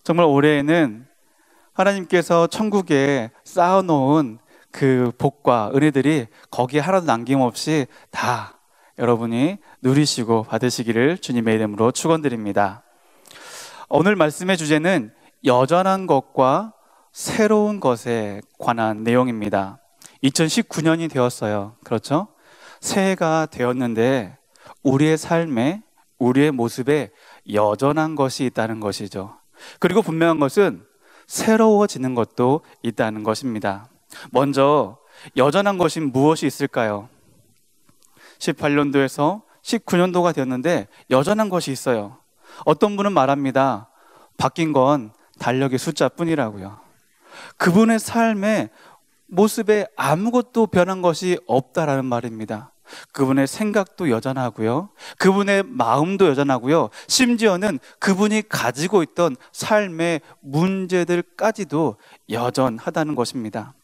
정말 올해에는 하나님께서 천국에 쌓아놓은 그 복과 은혜들이 거기에 하나도 남김없이 다 여러분이 누리시고 받으시기를 주님의 이름으로 축원드립니다. 오늘 말씀의 주제는 여전한 것과 새로운 것에 관한 내용입니다. 2019년이 되었어요. 그렇죠? 새해가 되었는데 우리의 삶에, 우리의 모습에 여전한 것이 있다는 것이죠. 그리고 분명한 것은 새로워지는 것도 있다는 것입니다. 먼저 여전한 것이 무엇이 있을까요? 18년도에서 19년도가 되었는데 여전한 것이 있어요. 어떤 분은 말합니다. 바뀐 건 달력의 숫자뿐이라고요. 그분의 삶의 모습에 아무것도 변한 것이 없다라는 말입니다. 그분의 생각도 여전하고요, 그분의 마음도 여전하고요, 심지어는 그분이 가지고 있던 삶의 문제들까지도 여전하다는 것입니다.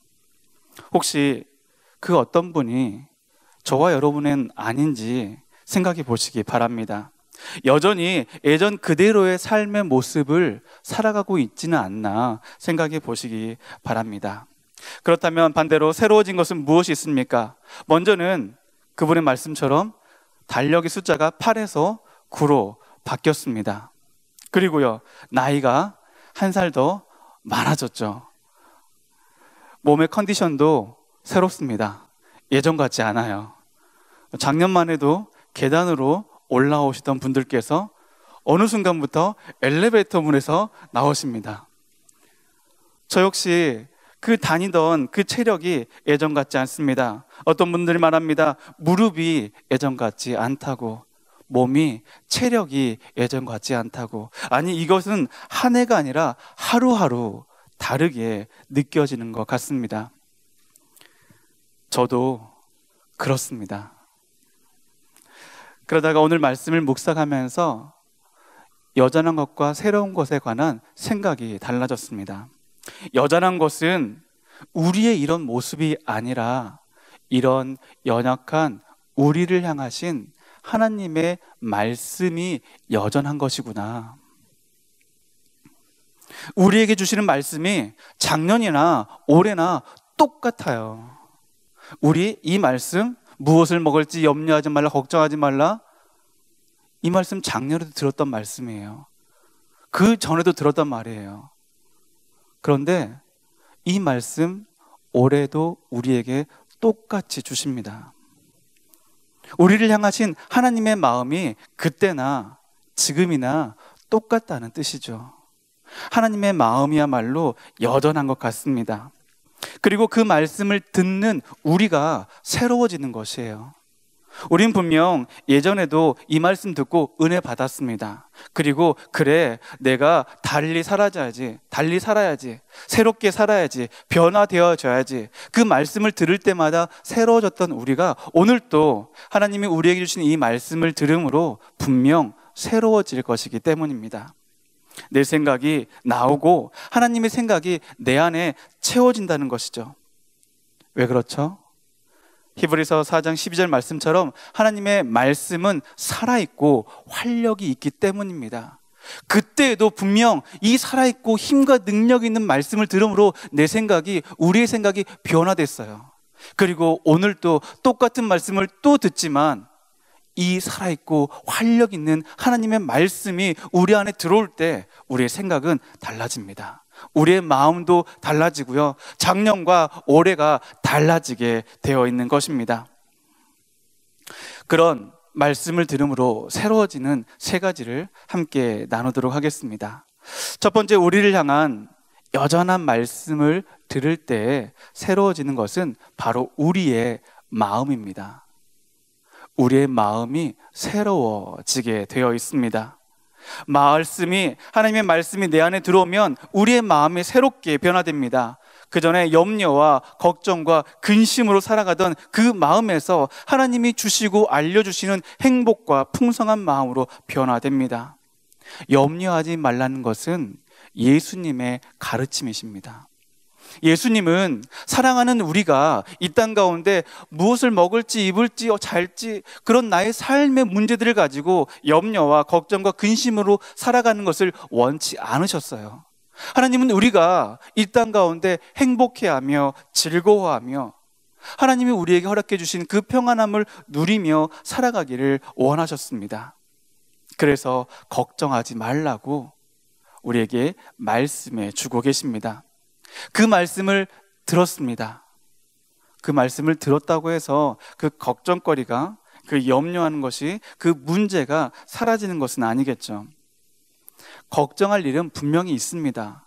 혹시 그 어떤 분이 저와 여러분은 아닌지 생각해 보시기 바랍니다. 여전히 예전 그대로의 삶의 모습을 살아가고 있지는 않나 생각해 보시기 바랍니다. 그렇다면 반대로 새로워진 것은 무엇이 있습니까? 먼저는 그분의 말씀처럼 달력의 숫자가 8에서 9로 바뀌었습니다. 그리고요, 나이가 한 살 더 많아졌죠. 몸의 컨디션도 새롭습니다. 예전 같지 않아요. 작년만 해도 계단으로 올라오시던 분들께서 어느 순간부터 엘리베이터 문에서 나오십니다. 저 역시 그 다니던 그 체력이 예전 같지 않습니다. 어떤 분들이 말합니다. 무릎이 예전 같지 않다고, 몸이, 체력이 예전 같지 않다고. 아니, 이것은 한 해가 아니라 하루하루 다르게 느껴지는 것 같습니다. 저도 그렇습니다. 그러다가 오늘 말씀을 묵상하면서 여전한 것과 새로운 것에 관한 생각이 달라졌습니다. 여전한 것은 우리의 이런 모습이 아니라 이런 연약한 우리를 향하신 하나님의 말씀이 여전한 것이구나. 우리에게 주시는 말씀이 작년이나 올해나 똑같아요. 우리 이 말씀, 무엇을 먹을지 염려하지 말라, 걱정하지 말라, 이 말씀 작년에도 들었던 말씀이에요. 그 전에도 들었단 말이에요. 그런데 이 말씀 올해도 우리에게 똑같이 주십니다. 우리를 향하신 하나님의 마음이 그때나 지금이나 똑같다는 뜻이죠. 하나님의 마음이야말로 여전한 것 같습니다. 그리고 그 말씀을 듣는 우리가 새로워지는 것이에요. 우린 분명 예전에도 이 말씀 듣고 은혜 받았습니다. 그리고 그래, 내가 달리 살아야지, 새롭게 살아야지, 변화되어져야지, 그 말씀을 들을 때마다 새로워졌던 우리가 오늘 또 하나님이 우리에게 주신 이 말씀을 들음으로 분명 새로워질 것이기 때문입니다. 내 생각이 나오고 하나님의 생각이 내 안에 채워진다는 것이죠. 왜 그렇죠? 히브리서 4장 12절 말씀처럼 하나님의 말씀은 살아있고 활력이 있기 때문입니다. 그때에도 분명 이 살아있고 힘과 능력이 있는 말씀을 들음으로 내 생각이, 우리의 생각이 변화됐어요. 그리고 오늘 또 똑같은 말씀을 또 듣지만 이 살아있고 활력 있는 하나님의 말씀이 우리 안에 들어올 때 우리의 생각은 달라집니다. 우리의 마음도 달라지고요, 작년과 올해가 달라지게 되어 있는 것입니다. 그런 말씀을 들음으로 새로워지는 세 가지를 함께 나누도록 하겠습니다. 첫 번째, 우리를 향한 여전한 말씀을 들을 때 새로워지는 것은 바로 우리의 마음입니다. 우리의 마음이 새로워지게 되어 있습니다. 하나님의 말씀이 내 안에 들어오면 우리의 마음이 새롭게 변화됩니다. 그 전에 염려와 걱정과 근심으로 살아가던 그 마음에서 하나님이 주시고 알려주시는 행복과 풍성한 마음으로 변화됩니다. 염려하지 말라는 것은 예수님의 가르침이십니다. 예수님은 사랑하는 우리가 이 땅 가운데 무엇을 먹을지 입을지 잘지 그런 나의 삶의 문제들을 가지고 염려와 걱정과 근심으로 살아가는 것을 원치 않으셨어요. 하나님은 우리가 이 땅 가운데 행복해하며 즐거워하며 하나님이 우리에게 허락해 주신 그 평안함을 누리며 살아가기를 원하셨습니다. 그래서 걱정하지 말라고 우리에게 말씀해 주고 계십니다. 그 말씀을 들었습니다. 그 말씀을 들었다고 해서 그 걱정거리가, 그 염려하는 것이, 그 문제가 사라지는 것은 아니겠죠. 걱정할 일은 분명히 있습니다.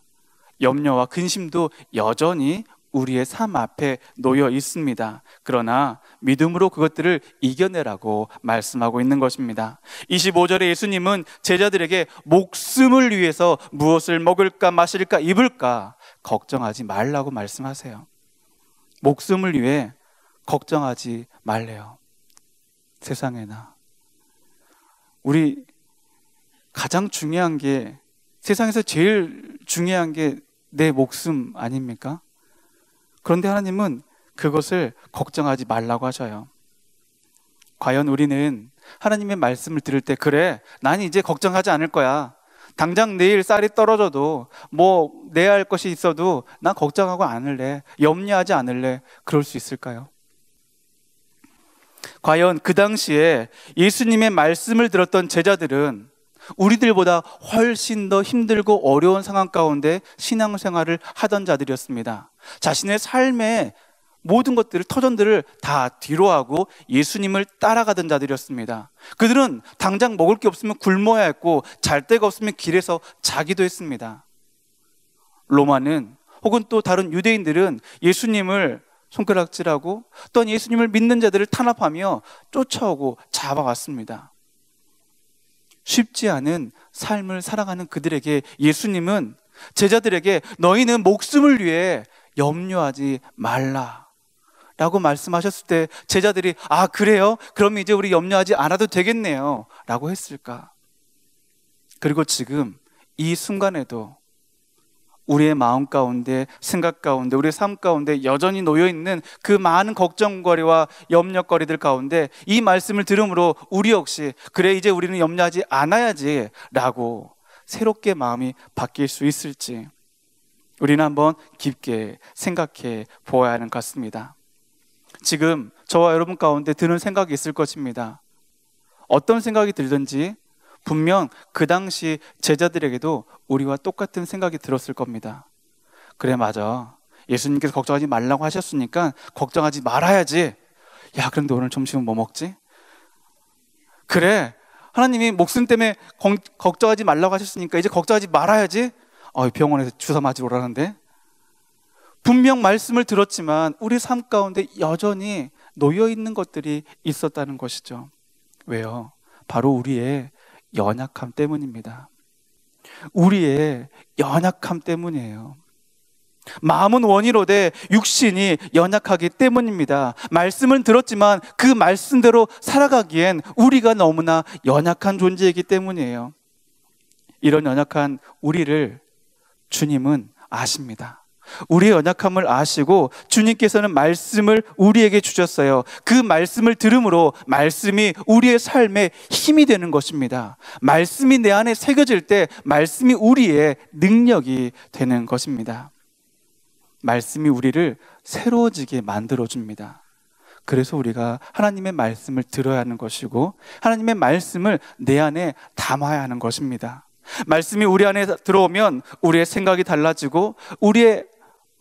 염려와 근심도 여전히 우리의 삶 앞에 놓여 있습니다. 그러나 믿음으로 그것들을 이겨내라고 말씀하고 있는 것입니다. 25절에 예수님은 제자들에게 목숨을 위해서 무엇을 먹을까 마실까 입을까 걱정하지 말라고 말씀하세요. 목숨을 위해 걱정하지 말래요. 세상에나 우리 가장 중요한 게, 세상에서 제일 중요한 게 내 목숨 아닙니까? 그런데 하나님은 그것을 걱정하지 말라고 하셔요. 과연 우리는 하나님의 말씀을 들을 때, 그래, 난 이제 걱정하지 않을 거야, 당장 내일 쌀이 떨어져도 뭐 내야 할 것이 있어도 난 걱정하고 않을래, 염려하지 않을래, 그럴 수 있을까요? 과연 그 당시에 예수님의 말씀을 들었던 제자들은 우리들보다 훨씬 더 힘들고 어려운 상황 가운데 신앙생활을 하던 자들이었습니다. 자신의 삶의 모든 것들을, 터전들을 다 뒤로하고 예수님을 따라가던 자들이었습니다. 그들은 당장 먹을 게 없으면 굶어야 했고 잘 데가 없으면 길에서 자기도 했습니다. 로마는, 혹은 또 다른 유대인들은 예수님을 손가락질하고 또한 예수님을 믿는 자들을 탄압하며 쫓아오고 잡아왔습니다. 쉽지 않은 삶을 살아가는 그들에게 예수님은 제자들에게 너희는 목숨을 위해 염려하지 말라 라고 말씀하셨을 때 제자들이 아 그래요? 그럼 이제 우리 염려하지 않아도 되겠네요 라고 했을까? 그리고 지금 이 순간에도 우리의 마음 가운데, 생각 가운데, 우리의 삶 가운데 여전히 놓여있는 그 많은 걱정거리와 염려거리들 가운데 이 말씀을 들음으로 우리 역시 그래 이제 우리는 염려하지 않아야지 라고 새롭게 마음이 바뀔 수 있을지 우리는 한번 깊게 생각해 보아야 하는 것 같습니다. 지금 저와 여러분 가운데 드는 생각이 있을 것입니다. 어떤 생각이 들든지 분명 그 당시 제자들에게도 우리와 똑같은 생각이 들었을 겁니다. 그래 맞아, 예수님께서 걱정하지 말라고 하셨으니까 걱정하지 말아야지. 야 그런데 오늘 점심은 뭐 먹지? 그래 하나님이 목숨 때문에 걱정하지 말라고 하셨으니까 이제 걱정하지 말아야지. 병원에서 주사 맞으러 오라는데. 분명 말씀을 들었지만 우리 삶 가운데 여전히 놓여있는 것들이 있었다는 것이죠. 왜요? 바로 우리의 연약함 때문입니다. 우리의 연약함 때문이에요. 마음은 원이로되 육신이 연약하기 때문입니다. 말씀은 들었지만 그 말씀대로 살아가기엔 우리가 너무나 연약한 존재이기 때문이에요. 이런 연약한 우리를 주님은 아십니다. 우리의 연약함을 아시고 주님께서는 말씀을 우리에게 주셨어요. 그 말씀을 들음으로 말씀이 우리의 삶에 힘이 되는 것입니다. 말씀이 내 안에 새겨질 때 말씀이 우리의 능력이 되는 것입니다. 말씀이 우리를 새로워지게 만들어줍니다. 그래서 우리가 하나님의 말씀을 들어야 하는 것이고 하나님의 말씀을 내 안에 담아야 하는 것입니다. 말씀이 우리 안에 들어오면 우리의 생각이 달라지고 우리의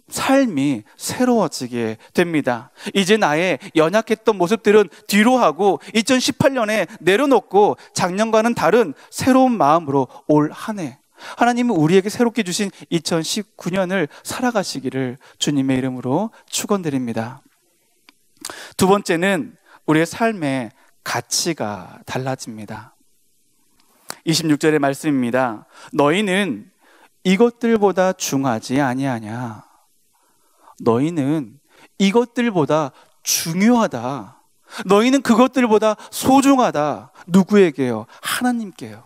삶이 새로워지게 됩니다. 이제 나의 연약했던 모습들은 뒤로하고 2018년에 내려놓고 작년과는 다른 새로운 마음으로 올 한 해 하나님은 우리에게 새롭게 주신 2019년을 살아가시기를 주님의 이름으로 축원드립니다. 두 번째는 우리의 삶의 가치가 달라집니다. 26절의 말씀입니다. 너희는 이것들보다 중하지 아니하냐. 너희는 이것들보다 중요하다. 너희는 그것들보다 소중하다. 누구에게요? 하나님께요.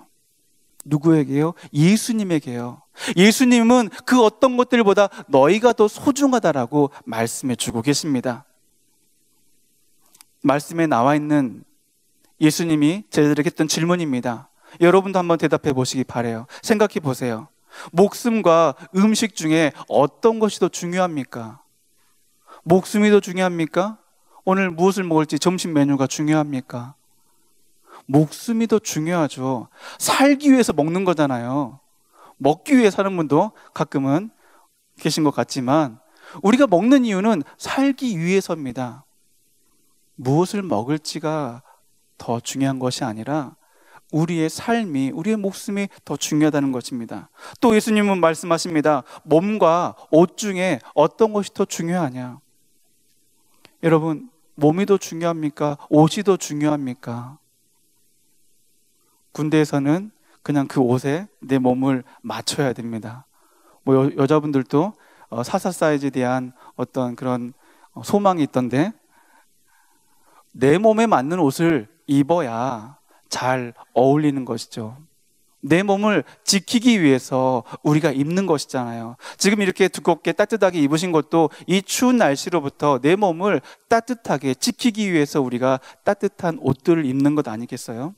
누구에게요? 예수님에게요. 예수님은 그 어떤 것들보다 너희가 더 소중하다라고 말씀해 주고 계십니다. 말씀에 나와 있는 예수님이 제자들에게 했던 질문입니다. 여러분도 한번 대답해 보시기 바라요. 생각해 보세요. 목숨과 음식 중에 어떤 것이 더 중요합니까? 목숨이 더 중요합니까? 오늘 무엇을 먹을지 점심 메뉴가 중요합니까? 목숨이 더 중요하죠. 살기 위해서 먹는 거잖아요. 먹기 위해 사는 분도 가끔은 계신 것 같지만 우리가 먹는 이유는 살기 위해서입니다. 무엇을 먹을지가 더 중요한 것이 아니라 우리의 삶이, 우리의 목숨이 더 중요하다는 것입니다. 또 예수님은 말씀하십니다. 몸과 옷 중에 어떤 것이 더 중요하냐? 여러분, 몸이 더 중요합니까? 옷이 더 중요합니까? 군대에서는 그냥 그 옷에 내 몸을 맞춰야 됩니다. 여자분들도 44 사이즈에 대한 어떤 그런 소망이 있던데 내 몸에 맞는 옷을 입어야 잘 어울리는 것이죠. 내 몸을 지키기 위해서 우리가 입는 것이잖아요. 지금 이렇게 두껍게 따뜻하게 입으신 것도 이 추운 날씨로부터 내 몸을 따뜻하게 지키기 위해서 우리가 따뜻한 옷들을 입는 것 아니겠어요?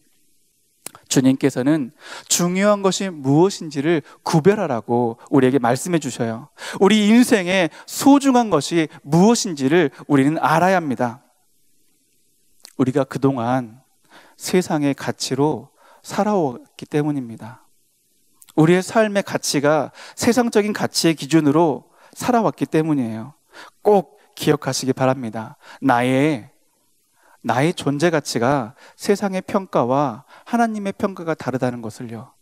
주님께서는 중요한 것이 무엇인지를 구별하라고 우리에게 말씀해 주셔요. 우리 인생에 소중한 것이 무엇인지를 우리는 알아야 합니다. 우리가 그동안 세상의 가치로 살아왔기 때문입니다. 우리의 삶의 가치가 세상적인 가치의 기준으로 살아왔기 때문이에요. 꼭 기억하시기 바랍니다. 나의 존재 가치가 세상의 평가와 하나님의 평가가 다르다는 것을요.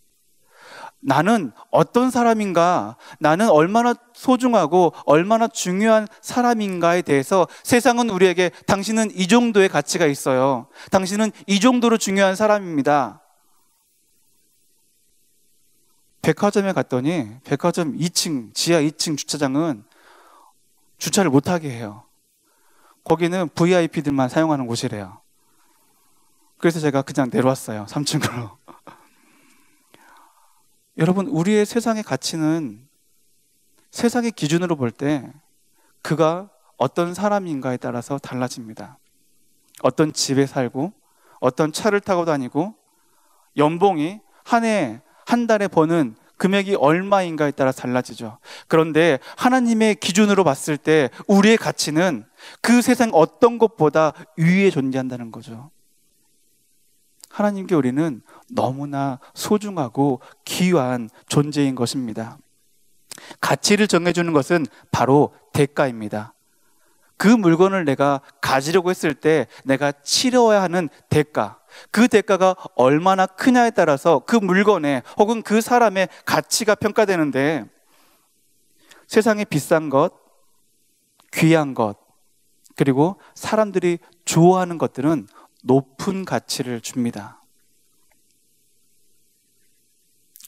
나는 어떤 사람인가, 나는 얼마나 소중하고 얼마나 중요한 사람인가에 대해서 세상은 우리에게 당신은 이 정도의 가치가 있어요. 당신은 이 정도로 중요한 사람입니다. 백화점에 갔더니 백화점 2층, 지하 2층 주차장은 주차를 못하게 해요. 거기는 VIP들만 사용하는 곳이래요. 그래서 제가 그냥 내려왔어요. 3층으로. 여러분, 우리의 세상의 가치는 세상의 기준으로 볼 때 그가 어떤 사람인가에 따라서 달라집니다. 어떤 집에 살고 어떤 차를 타고 다니고 연봉이 한 달에 버는 금액이 얼마인가에 따라 달라지죠. 그런데 하나님의 기준으로 봤을 때 우리의 가치는 그 세상 어떤 것보다 위에 존재한다는 거죠. 하나님께 우리는 너무나 소중하고 귀한 존재인 것입니다. 가치를 정해주는 것은 바로 대가입니다. 그 물건을 내가 가지려고 했을 때 내가 치러야 하는 대가, 그 대가가 얼마나 크냐에 따라서 그 물건에 혹은 그 사람의 가치가 평가되는데, 세상에 비싼 것, 귀한 것, 그리고 사람들이 좋아하는 것들은 높은 가치를 줍니다.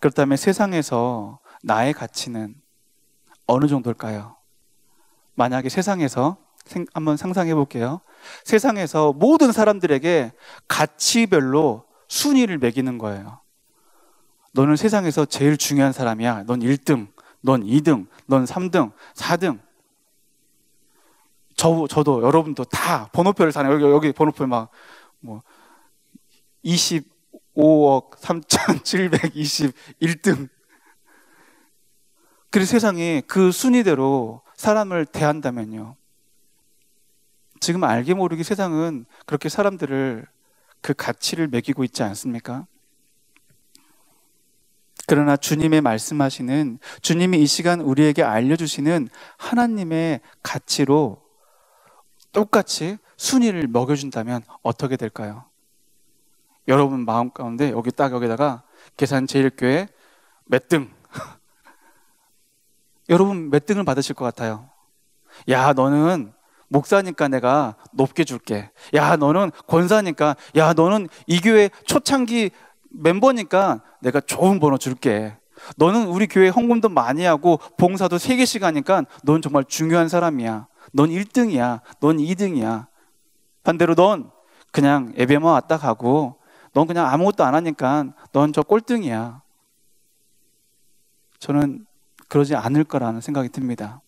그렇다면 세상에서 나의 가치는 어느 정도일까요? 만약에 세상에서, 한번 상상해 볼게요. 세상에서 모든 사람들에게 가치별로 순위를 매기는 거예요. 너는 세상에서 제일 중요한 사람이야. 넌 1등, 넌 2등, 넌 3등, 4등. 저도 여러분도 다 번호표를 사네요. 여기 번호표 막 25억 3,721등. 그래서 세상이 그 순위대로 사람을 대한다면요, 지금 알게 모르게 세상은 그렇게 사람들을 그 가치를 매기고 있지 않습니까? 그러나 주님의 말씀하시는, 주님이 이 시간 우리에게 알려주시는 하나님의 가치로 똑같이 순위를 먹여준다면 어떻게 될까요? 여러분 마음 가운데 여기다가 계산제일교회 몇 등? 여러분 몇 등을 받으실 것 같아요? 야, 너는 목사니까 내가 높게 줄게. 야, 너는 권사니까, 야, 너는 이 교회 초창기 멤버니까 내가 좋은 번호 줄게. 너는 우리 교회 헌금도 많이 하고 봉사도 3개씩 하니까 넌 정말 중요한 사람이야. 넌 1등이야. 넌 2등이야. 반대로 넌 그냥 예배만 왔다 가고 넌 그냥 아무것도 안 하니까 넌 저 꼴등이야. 저는 그러지 않을 거라는 생각이 듭니다.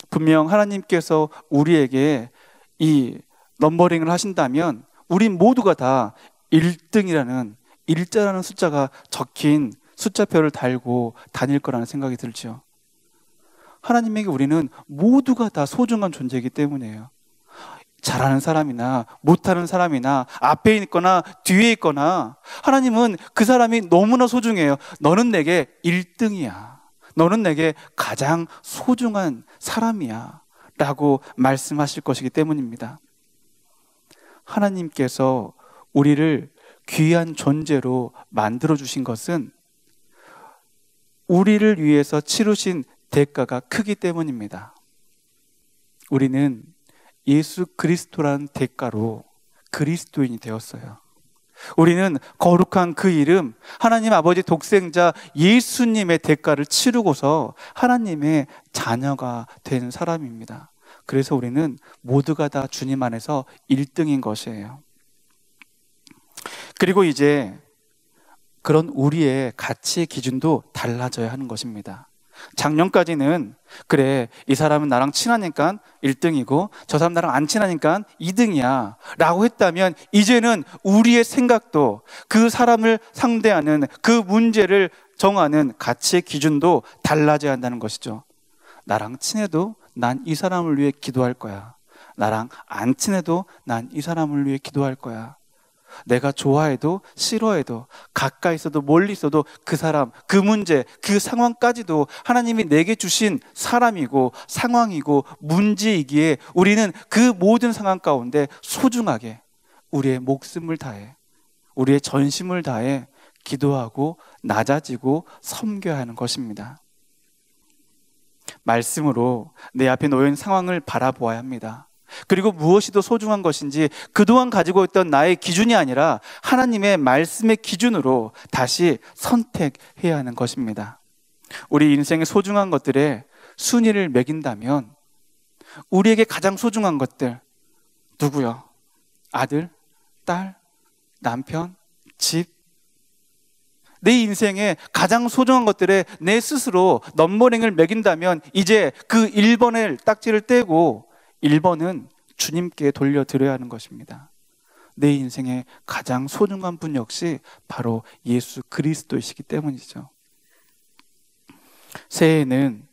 분명 하나님께서 우리에게 이 넘버링을 하신다면 우리 모두가 다 1등이라는 일자라는 숫자가 적힌 숫자표를 달고 다닐 거라는 생각이 들죠. 하나님에게 우리는 모두가 다 소중한 존재이기 때문이에요. 잘하는 사람이나 못하는 사람이나 앞에 있거나 뒤에 있거나 하나님은 그 사람이 너무나 소중해요. 너는 내게 1등이야. 너는 내게 가장 소중한 사람이야 라고 말씀하실 것이기 때문입니다. 하나님께서 우리를 귀한 존재로 만들어 주신 것은 우리를 위해서 치르신 대가가 크기 때문입니다. 우리는 예수 그리스도라는 대가로 그리스도인이 되었어요. 우리는 거룩한 그 이름, 하나님 아버지 독생자 예수님의 대가를 치르고서 하나님의 자녀가 된 사람입니다. 그래서 우리는 모두가 다 주님 안에서 1등인 것이에요. 그리고 이제 그런 우리의 가치의 기준도 달라져야 하는 것입니다. 작년까지는 그래, 이 사람은 나랑 친하니까 1등이고 저 사람 나랑 안 친하니까 2등이야 라고 했다면, 이제는 우리의 생각도 그 사람을 상대하는 그 문제를 정하는 가치의 기준도 달라져야 한다는 것이죠. 나랑 친해도 난 이 사람을 위해 기도할 거야. 나랑 안 친해도 난 이 사람을 위해 기도할 거야. 내가 좋아해도 싫어해도 가까이 있어도 멀리 있어도 그 사람, 그 문제, 그 상황까지도 하나님이 내게 주신 사람이고 상황이고 문제이기에 우리는 그 모든 상황 가운데 소중하게 우리의 목숨을 다해, 우리의 전심을 다해 기도하고 낮아지고 섬겨야 하는 것입니다. 말씀으로 내 앞에 놓인 상황을 바라보아야 합니다. 그리고 무엇이 더 소중한 것인지 그동안 가지고 있던 나의 기준이 아니라 하나님의 말씀의 기준으로 다시 선택해야 하는 것입니다. 우리 인생의 소중한 것들에 순위를 매긴다면 우리에게 가장 소중한 것들 누구요? 아들, 딸, 남편, 집. 내 인생에 가장 소중한 것들에 내 스스로 넘버링을 매긴다면 이제 그 1번을 딱지를 떼고 1번은 주님께 돌려드려야 하는 것입니다. 내 인생의 가장 소중한 분 역시 바로 예수 그리스도이시기 때문이죠. 새해에는,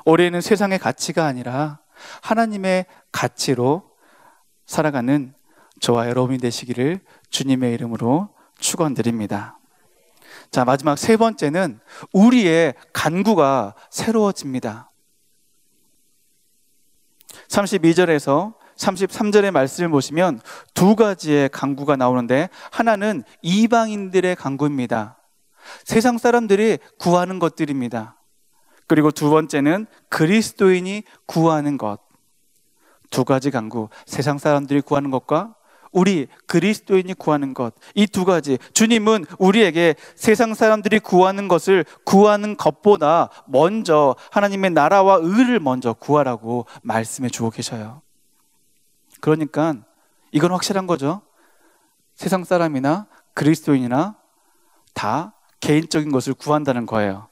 올해는 세상의 가치가 아니라 하나님의 가치로 살아가는 저와 여러분이 되시기를 주님의 이름으로 축원드립니다. 자, 마지막 세 번째는 우리의 간구가 새로워집니다. 32절에서 33절의 말씀을 보시면 두 가지의 간구가 나오는데, 하나는 이방인들의 간구입니다. 세상 사람들이 구하는 것들입니다. 그리고 두 번째는 그리스도인이 구하는 것. 두 가지 간구, 세상 사람들이 구하는 것과 우리 그리스도인이 구하는 것, 이 두 가지, 주님은 우리에게 세상 사람들이 구하는 것을 구하는 것보다 먼저 하나님의 나라와 의를 먼저 구하라고 말씀해 주고 계셔요. 그러니까 이건 확실한 거죠. 세상 사람이나 그리스도인이나 다 개인적인 것을 구한다는 거예요.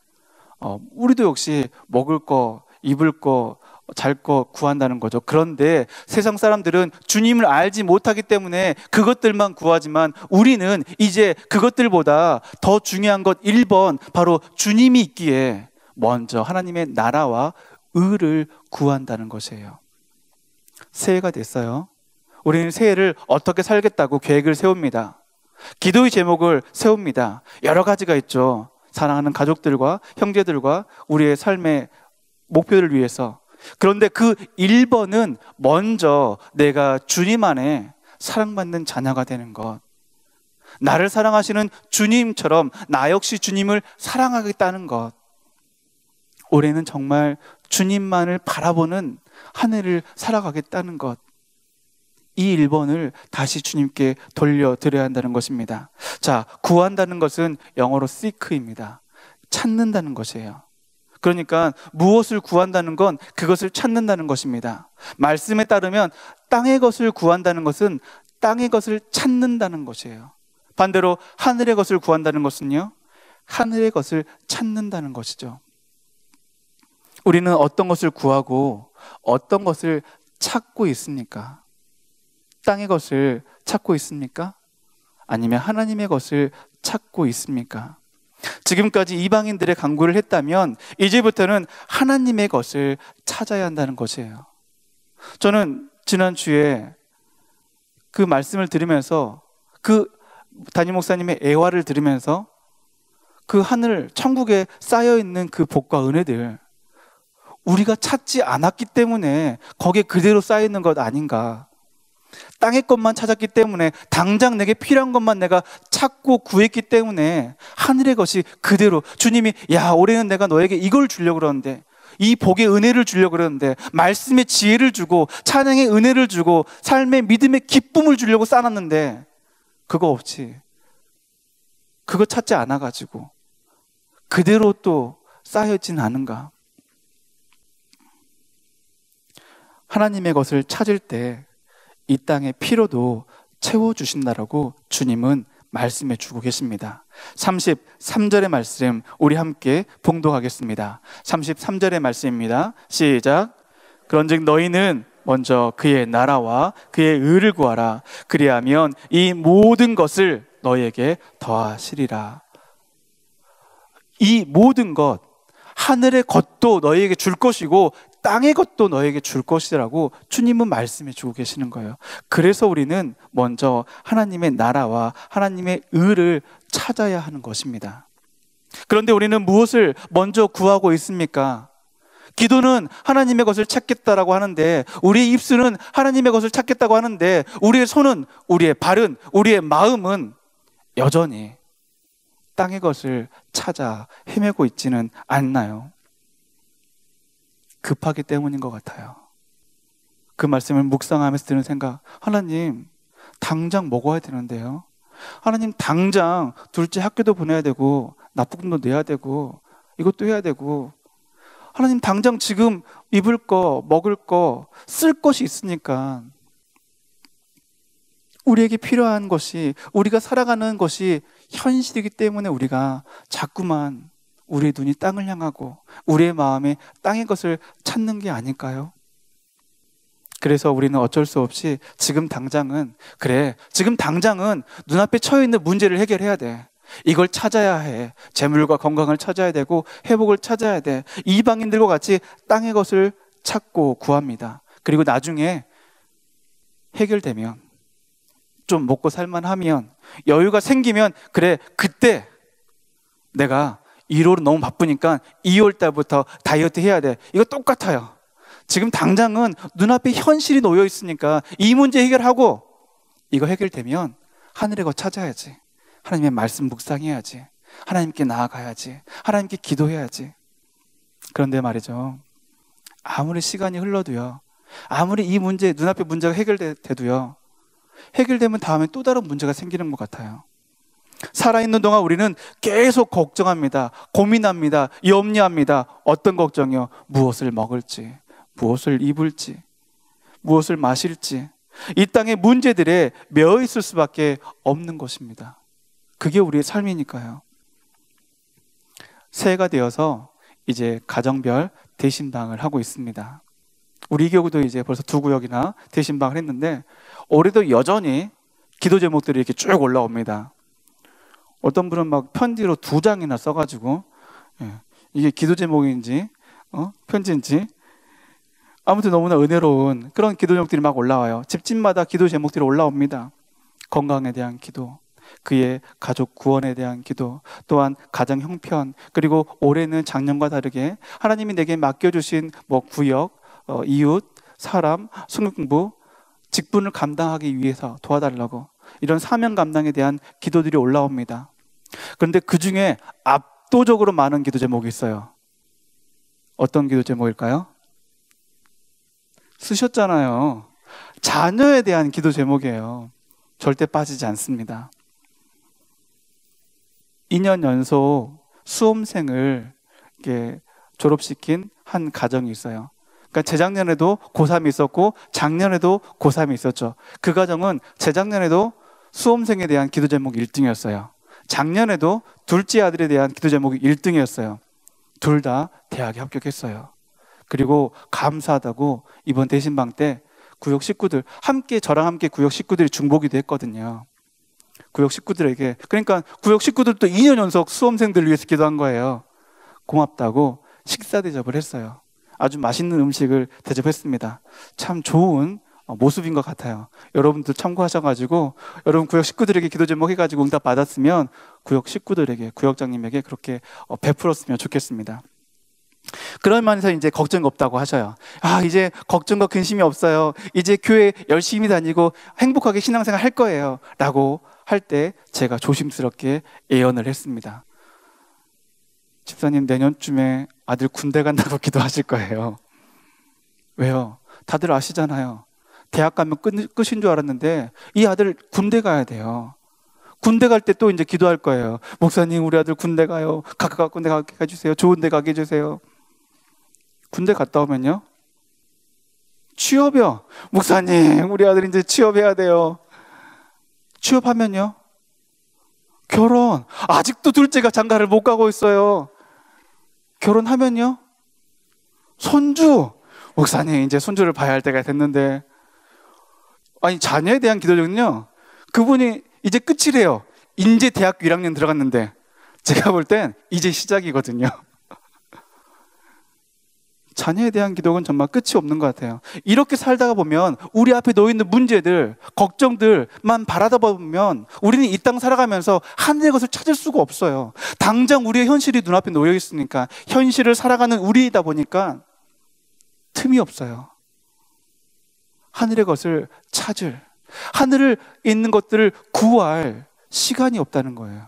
우리도 역시 먹을 거, 입을 거, 잘 거 구한다는 거죠. 그런데 세상 사람들은 주님을 알지 못하기 때문에 그것들만 구하지만, 우리는 이제 그것들보다 더 중요한 것 1번, 바로 주님이 있기에 먼저 하나님의 나라와 의를 구한다는 것이에요. 새해가 됐어요. 우리는 새해를 어떻게 살겠다고 계획을 세웁니다. 기도의 제목을 세웁니다. 여러 가지가 있죠. 사랑하는 가족들과 형제들과 우리의 삶의 목표를 위해서. 그런데 그 1번은 먼저 내가 주님 안에 사랑받는 자녀가 되는 것, 나를 사랑하시는 주님처럼 나 역시 주님을 사랑하겠다는 것, 올해는 정말 주님만을 바라보는 한 해를 살아가겠다는 것, 이 1번을 다시 주님께 돌려드려야 한다는 것입니다. 자, 구한다는 것은 영어로 seek입니다. 찾는다는 것이에요. 그러니까 무엇을 구한다는 건 그것을 찾는다는 것입니다. 말씀에 따르면 땅의 것을 구한다는 것은 땅의 것을 찾는다는 것이에요. 반대로 하늘의 것을 구한다는 것은요, 하늘의 것을 찾는다는 것이죠. 우리는 어떤 것을 구하고 어떤 것을 찾고 있습니까? 땅의 것을 찾고 있습니까? 아니면 하나님의 것을 찾고 있습니까? 지금까지 이방인들의 간구를 했다면 이제부터는 하나님의 것을 찾아야 한다는 것이에요. 저는 지난주에 그 말씀을 들으면서, 그 담임 목사님의 애화를 들으면서 그 하늘 천국에 쌓여있는 그 복과 은혜들, 우리가 찾지 않았기 때문에 거기에 그대로 쌓여있는 것 아닌가. 땅의 것만 찾았기 때문에, 당장 내게 필요한 것만 내가 찾고 구했기 때문에 하늘의 것이 그대로, 주님이 야 올해는 내가 너에게 이걸 주려고 그러는데, 이 복의 은혜를 주려고 그러는데, 말씀의 지혜를 주고 찬양의 은혜를 주고 삶의 믿음의 기쁨을 주려고 쌓아놨는데 그거 없이, 그거 찾지 않아가지고 그대로 또 쌓여있진 않은가. 하나님의 것을 찾을 때 이 땅의 피로도 채워주신다라고 주님은 말씀해 주고 계십니다. 33절의 말씀 우리 함께 봉독하겠습니다. 33절의 말씀입니다. 시작. 그런즉 너희는 먼저 그의 나라와 그의 의를 구하라. 그리하면 이 모든 것을 너희에게 더하시리라. 이 모든 것, 하늘의 것도 너희에게 줄 것이고 땅의 것도 너에게 줄 것이라고 주님은 말씀해 주고 계시는 거예요. 그래서 우리는 먼저 하나님의 나라와 하나님의 의를 찾아야 하는 것입니다. 그런데 우리는 무엇을 먼저 구하고 있습니까? 기도는 하나님의 것을 찾겠다라고 하는데, 우리의 입술은 하나님의 것을 찾겠다고 하는데, 우리의 손은, 우리의 발은, 우리의 마음은 여전히 땅의 것을 찾아 헤매고 있지는 않나요? 급하기 때문인 것 같아요. 그 말씀을 묵상하면서 드는 생각, 하나님 당장 먹어야 되는데요, 하나님 당장 둘째 학교도 보내야 되고 납부금도 내야 되고 이것도 해야 되고, 하나님 당장 지금 입을 거, 먹을 거, 쓸 것이 있으니까, 우리에게 필요한 것이, 우리가 살아가는 것이 현실이기 때문에 우리가 자꾸만 우리의 눈이 땅을 향하고 우리의 마음에 땅의 것을 찾는 게 아닐까요? 그래서 우리는 어쩔 수 없이 지금 당장은, 그래, 지금 당장은 눈앞에 처해 있는 문제를 해결해야 돼. 이걸 찾아야 해. 재물과 건강을 찾아야 되고 회복을 찾아야 돼. 이방인들과 같이 땅의 것을 찾고 구합니다. 그리고 나중에 해결되면, 좀 먹고 살만하면, 여유가 생기면, 그래, 그때 내가 1월은 너무 바쁘니까 2월 달부터 다이어트 해야 돼. 이거 똑같아요. 지금 당장은 눈앞에 현실이 놓여 있으니까 이 문제 해결하고, 이거 해결되면 하늘의 것 찾아야지. 하나님의 말씀 묵상해야지. 하나님께 나아가야지. 하나님께 기도해야지. 그런데 말이죠, 아무리 시간이 흘러도요, 아무리 이 문제, 눈앞에 문제가 해결돼도요, 해결되면 다음에 또 다른 문제가 생기는 것 같아요. 살아있는 동안 우리는 계속 걱정합니다. 고민합니다. 염려합니다. 어떤 걱정이요? 무엇을 먹을지, 무엇을 입을지, 무엇을 마실지, 이 땅의 문제들에 매여 있을 수밖에 없는 것입니다. 그게 우리의 삶이니까요. 새해가 되어서 이제 가정별 대신방을 하고 있습니다. 우리 이 교구도 이제 벌써 2구역이나 대신방을 했는데, 올해도 여전히 기도 제목들이 이렇게 쭉 올라옵니다. 어떤 분은 막 편지로 2장이나 써가지고, 이게 기도 제목인지 편지인지, 아무튼 너무나 은혜로운 그런 기도 제목들이 막 올라와요. 집집마다 기도 제목들이 올라옵니다. 건강에 대한 기도, 그의 가족 구원에 대한 기도, 또한 가정 형편, 그리고 올해는 작년과 다르게 하나님이 내게 맡겨주신 구역, 이웃, 사람, 성경 공부, 직분을 감당하기 위해서 도와달라고, 이런 사명 감당에 대한 기도들이 올라옵니다. 그런데 그 중에 압도적으로 많은 기도 제목이 있어요. 어떤 기도 제목일까요? 쓰셨잖아요. 자녀에 대한 기도 제목이에요. 절대 빠지지 않습니다. 2년 연속 수험생을 졸업시킨 한 가정이 있어요. 그러니까 재작년에도 고3이 있었고 작년에도 고3이 있었죠. 그 가정은 재작년에도 수험생에 대한 기도 제목이 1등이었어요. 작년에도 둘째 아들에 대한 기도 제목이 1등이었어요. 둘 다 대학에 합격했어요. 그리고 감사하다고 이번 대신방 때 구역 식구들, 저랑 함께 구역 식구들이 중보기도 했거든요. 구역 식구들에게, 그러니까 구역 식구들도 2년 연속 수험생들을 위해서 기도한 거예요. 고맙다고 식사 대접을 했어요. 아주 맛있는 음식을 대접했습니다. 참 좋은 모습인 것 같아요. 여러분들 참고하셔가지고 여러분 구역 식구들에게 기도 제목 해가지고 응답 받았으면 구역 식구들에게, 구역장님에게 그렇게 베풀었으면 좋겠습니다. 그런 면에서 이제 걱정이 없다고 하셔요. 이제 걱정과 근심이 없어요. 이제 교회 열심히 다니고 행복하게 신앙생활 할 거예요 라고 할 때 제가 조심스럽게 예언을 했습니다. 집사님, 내년쯤에 아들 군대 간다고 기도하실 거예요. 왜요? 다들 아시잖아요. 대학 가면 끝인 줄 알았는데 이 아들 군대 가야 돼요. 군대 갈 때 또 이제 기도할 거예요. 목사님, 우리 아들 군대 가요. 각각 군대 가게 해주세요. 좋은 데 가게 해주세요. 군대 갔다 오면요, 취업이요. 목사님, 우리 아들 이제 취업해야 돼요. 취업하면요, 결혼. 아직도 둘째가 장가를 못 가고 있어요. 결혼하면요, 손주. 목사님, 이제 손주를 봐야 할 때가 됐는데. 아니, 자녀에 대한 기도는요, 그분이 이제 끝이래요. 이제 대학교 1학년 들어갔는데 제가 볼 땐 이제 시작이거든요. 자녀에 대한 기도는 정말 끝이 없는 것 같아요. 이렇게 살다가 보면 우리 앞에 놓여있는 문제들, 걱정들만 바라다 보면 우리는 이 땅 살아가면서 하늘의 것을 찾을 수가 없어요. 당장 우리의 현실이 눈앞에 놓여있으니까, 현실을 살아가는 우리이다 보니까 틈이 없어요. 하늘의 것을 찾을, 하늘에 있는 것들을 구할 시간이 없다는 거예요.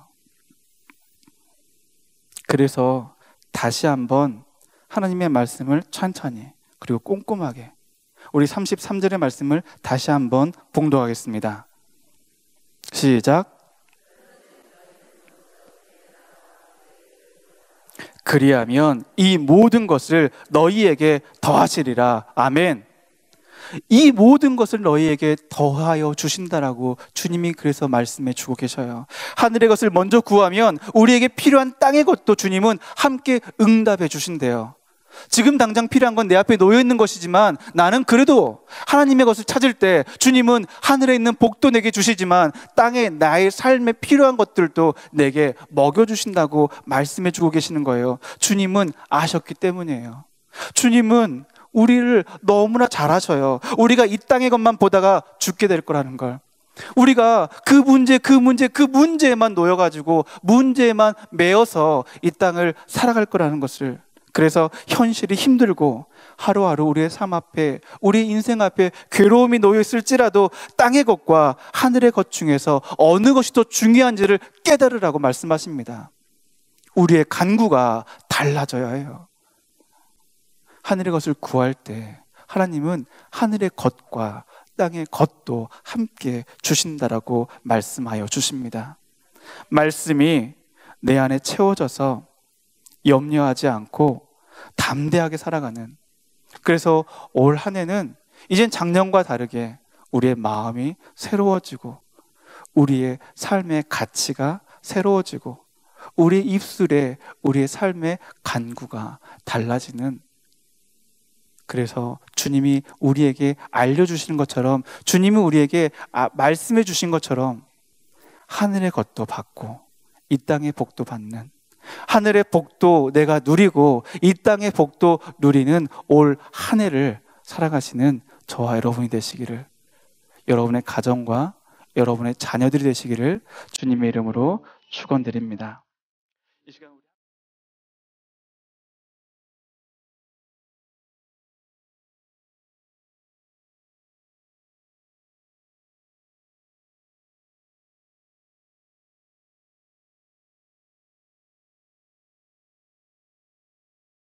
그래서 다시 한번 하나님의 말씀을 천천히 그리고 꼼꼼하게, 우리 33절의 말씀을 다시 한번 봉독하겠습니다. 시작. 그리하면 이 모든 것을 너희에게 더하시리라. 아멘. 이 모든 것을 너희에게 더하여 주신다라고 주님이 그래서 말씀해 주고 계셔요. 하늘의 것을 먼저 구하면 우리에게 필요한 땅의 것도 주님은 함께 응답해 주신대요. 지금 당장 필요한 건 내 앞에 놓여 있는 것이지만 나는 그래도 하나님의 것을 찾을 때 주님은 하늘에 있는 복도 내게 주시지만 땅에 나의 삶에 필요한 것들도 내게 먹여주신다고 말씀해 주고 계시는 거예요. 주님은 아셨기 때문이에요. 주님은 우리를 너무나 잘 아셔요. 우리가 이 땅의 것만 보다가 죽게 될 거라는 걸. 우리가 그 문제에만 놓여가지고 문제에만 매여서 이 땅을 살아갈 거라는 것을, 그래서 현실이 힘들고 하루하루 우리의 삶 앞에, 우리 인생 앞에 괴로움이 놓여 있을지라도 땅의 것과 하늘의 것 중에서 어느 것이 더 중요한지를 깨달으라고 말씀하십니다. 우리의 간구가 달라져야 해요. 하늘의 것을 구할 때 하나님은 하늘의 것과 땅의 것도 함께 주신다라고 말씀하여 주십니다. 말씀이 내 안에 채워져서 염려하지 않고 담대하게 살아가는, 그래서 올 한 해는 이젠 작년과 다르게 우리의 마음이 새로워지고 우리의 삶의 가치가 새로워지고 우리의 입술에 우리의 삶의 간구가 달라지는, 그래서 주님이 우리에게 알려주시는 것처럼, 주님이 우리에게 말씀해 주신 것처럼 하늘의 것도 받고 이 땅의 복도 받는, 하늘의 복도 내가 누리고 이 땅의 복도 누리는 올 한 해를 살아가시는 저와 여러분이 되시기를, 여러분의 가정과 여러분의 자녀들이 되시기를 주님의 이름으로 축원드립니다. 이 시간